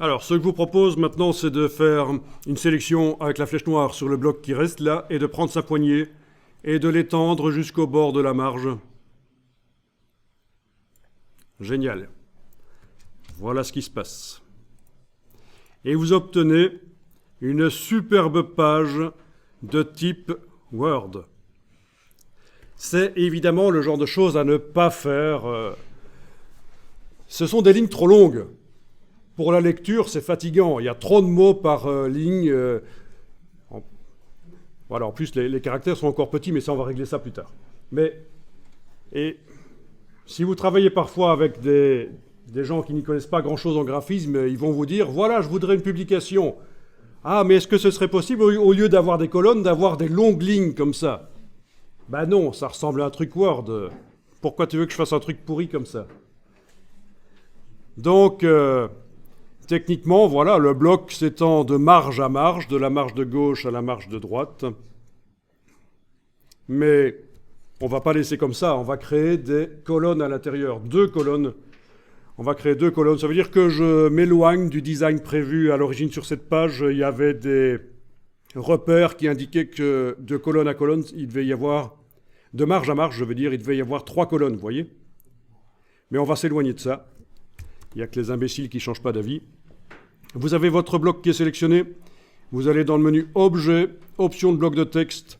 Alors, ce que je vous propose maintenant, c'est de faire une sélection avec la flèche noire sur le bloc qui reste là et de prendre sa poignée et de l'étendre jusqu'au bord de la marge. Génial. Voilà ce qui se passe. Et vous obtenez une superbe page de type Word. C'est évidemment le genre de choses à ne pas faire. Ce sont des lignes trop longues. Pour la lecture, c'est fatigant. Il y a trop de mots par ligne. Voilà, en plus, les caractères sont encore petits, mais ça, on va régler ça plus tard. Et si vous travaillez parfois avec des gens qui n'y connaissent pas grand-chose en graphisme, ils vont vous dire, voilà, je voudrais une publication. Ah, mais est-ce que ce serait possible, au lieu d'avoir des colonnes, d'avoir des longues lignes comme ça? Ben non, ça ressemble à un truc Word. Pourquoi tu veux que je fasse un truc pourri comme ça? Donc, techniquement, voilà, le bloc s'étend de marge à marge, de la marge de gauche à la marge de droite. Mais on ne va pas laisser comme ça, on va créer des colonnes à l'intérieur, 2 colonnes. On va créer 2 colonnes, ça veut dire que je m'éloigne du design prévu à l'origine sur cette page. Il y avait des repères qui indiquaient que de colonne à colonne, il devait y avoir, de marge à marge, je veux dire, il devait y avoir 3 colonnes, vous voyez? Mais on va s'éloigner de ça. Il n'y a que les imbéciles qui ne changent pas d'avis. Vous avez votre bloc qui est sélectionné. Vous allez dans le menu Objet, Option de bloc de texte.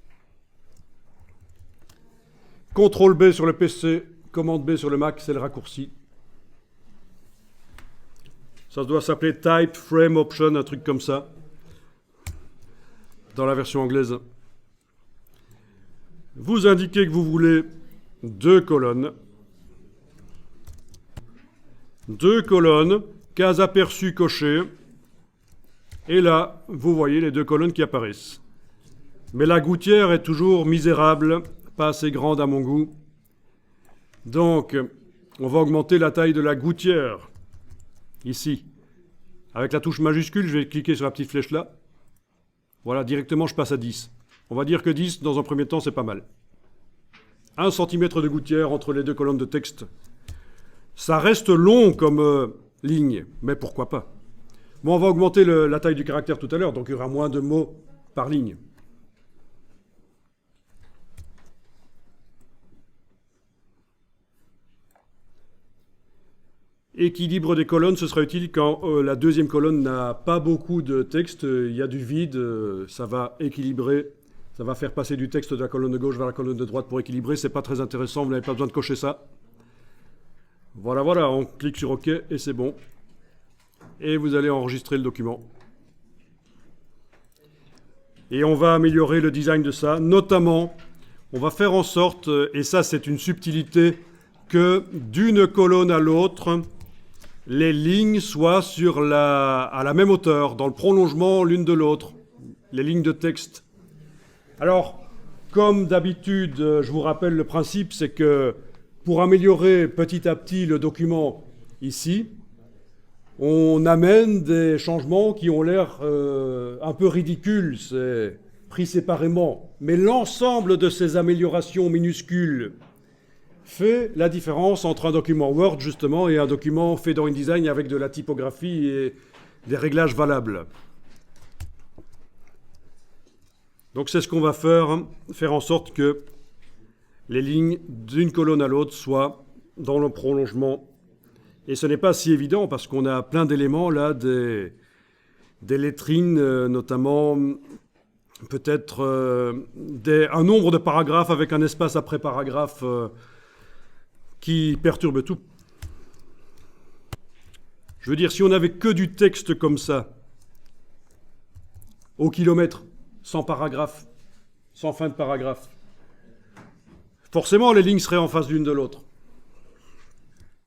CTRL B sur le PC, Commande B sur le Mac, c'est le raccourci. Ça doit s'appeler Type Frame Option, un truc comme ça, dans la version anglaise. Vous indiquez que vous voulez 2 colonnes. 2 colonnes, case aperçue cochée. Et là, vous voyez les 2 colonnes qui apparaissent. Mais la gouttière est toujours misérable, pas assez grande à mon goût. Donc, on va augmenter la taille de la gouttière. Ici. Avec la touche majuscule, je vais cliquer sur la petite flèche là. Voilà, directement, je passe à 10. On va dire que 10, dans un premier temps, c'est pas mal. 1 cm de gouttière entre les 2 colonnes de texte. Ça reste long comme ligne, mais pourquoi pas. Bon, on va augmenter la taille du caractère tout à l'heure, donc il y aura moins de mots par ligne. Équilibre des colonnes, ce sera utile quand la deuxième colonne n'a pas beaucoup de texte, il y a du vide, ça va équilibrer, ça va faire passer du texte de la colonne de gauche vers la colonne de droite pour équilibrer, c'est pas très intéressant, vous n'avez pas besoin de cocher ça. Voilà, on clique sur OK et c'est bon. Et vous allez enregistrer le document. Et on va améliorer le design de ça, notamment, on va faire en sorte, et ça c'est une subtilité, que d'une colonne à l'autre, les lignes soient à la même hauteur, dans le prolongement l'une de l'autre, les lignes de texte. Alors, comme d'habitude, je vous rappelle le principe, c'est que pour améliorer petit à petit le document ici, on amène des changements qui ont l'air un peu ridicules, c'est pris séparément. Mais l'ensemble de ces améliorations minuscules fait la différence entre un document Word, justement, et un document fait dans InDesign avec de la typographie et des réglages valables. Donc c'est ce qu'on va faire en sorte que les lignes d'une colonne à l'autre soient dans le prolongement. Et ce n'est pas si évident parce qu'on a plein d'éléments là, des lettrines, notamment peut-être un nombre de paragraphes avec un espace après paragraphe qui perturbe tout. Je veux dire, si on n'avait que du texte comme ça, au kilomètre, sans paragraphe, sans fin de paragraphe, forcément les lignes seraient en face l'une de l'autre.